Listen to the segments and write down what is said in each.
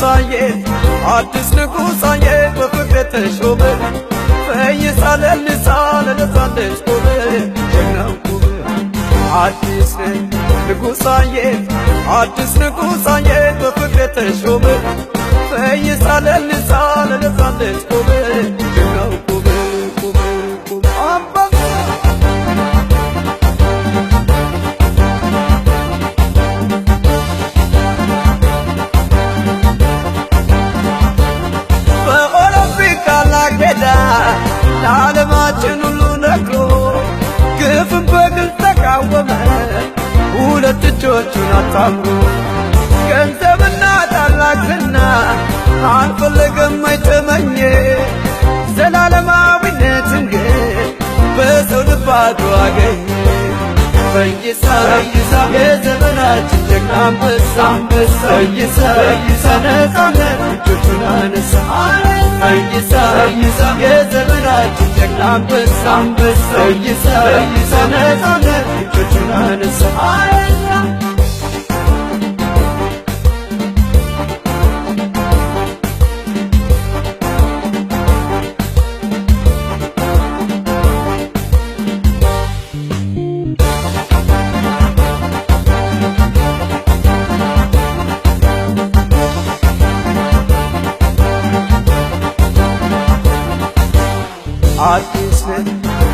ንጉሳዬ አዲስ ንጉሳዬ በፍቅር ተሾመ ፈይሳለ ልሳነ ለሳለች ቆመ ጀግናው ቆመ አዲስ ንጉሳዬ አዲስ ንጉሳዬ በፍቅር ተሾመ ፈይሳለ ልሳነ ለሳለች ቆመ ጀግናው ቆመ ቆመ ቆመ አምባሳ ለዓለማችን ሁሉ ነግሮ ግፍን በግልጽ ተቃወመ ሁለት እጆቹን አጣምሮ ገንዘብና ታላቅ ዝና አልፈለገም አይተመኘ ዘላለማዊነትን ግን በሰው ልብ አድሮ አገኘ ፈይሳ የዘመናችን ጀግና አንበሳ አንበሳ ፈይሳ ነፃነት እጆቹን አነሳ ፈይሳ የዘመናችን ጀግና አንበሳ አንበሳ ፈይሳ ነፃነት እጆቹን አነሳ አዲስ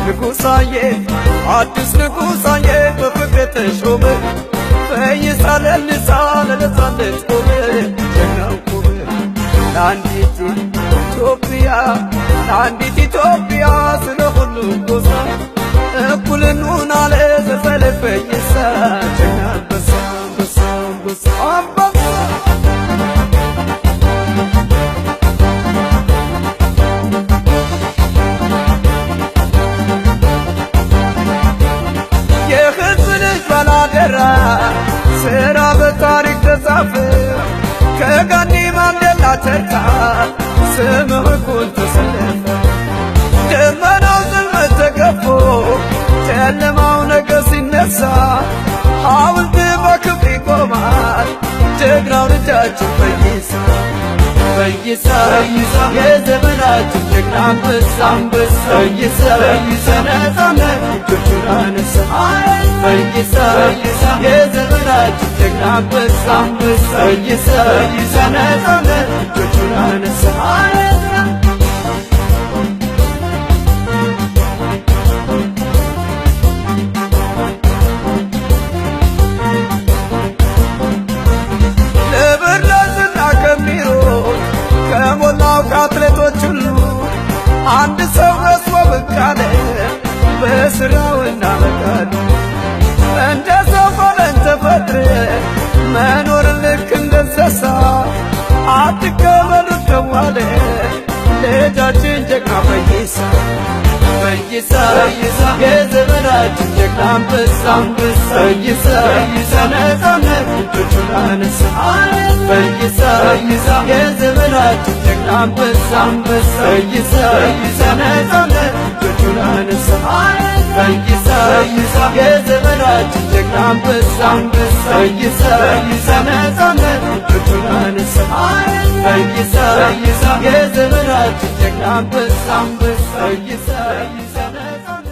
ንጉሳዬ አዲስ ንጉሳዬ በፍቅር ተሾመ ፈይሳለ ልሳነ ለሳለች ቆመ ጀግናው ቆመ ለአንዲት ኢትዮጵያ ስለ ሁሉም ጎሳ እኩል እንሁን አለ ዘፈለ ፈይሳ ጀግና አንበሳ አንበሳ አንበሳ አንበሳ ስራ በታሪክ ተጻፈ ከጋኒ ማንዴላ ተርታ ስምህ እኩል ተሰለፈ ደመናው ጽልመት ተገፎ ጨለማው ነገ ሲነሳ ሐውልት በክብር ይቆማል ጀግናው ልጃችን ፈይሳ ፈይሳ የዘመናችን ጀግና አንበሳ አንበሳ ፈይሳ ነፃነት እጆቹን አነሳ ፈይሳ የዘመናችን ጀግና አንበሳ አንበሳ ፈይሳ ነፃነት እጆቹን አነሳ ከአትሌቶች ሁሉ አንድ ሰው መስሎ ብቅ አለ በስራው እናመጣለ እንደ ሰው ሆነን ተፈጥረን መኖር ልክ እንደ እንስሳ አትቀበሉት ተባለ ልጃችን ጀግና ፈይሳ የዘመናችን ጀግና አንበሳ አንበሳ ፈይሳ ነፃነት እጆቹን አነሳ ፈይሳ የዘመናችን ጀግና አንበሳ አንበሳ ፈይሳ ነፃነት እጆቹን አነሳ ፈይሳ የዘመናችን ጀግና አንበሳ አንበሳ ፈይሳ ነፃነት እጆቹን አነሳ ፈይሳ የዘመናችን ጀግና አንበሳ አንበሳ ፈይሳ ነፃነት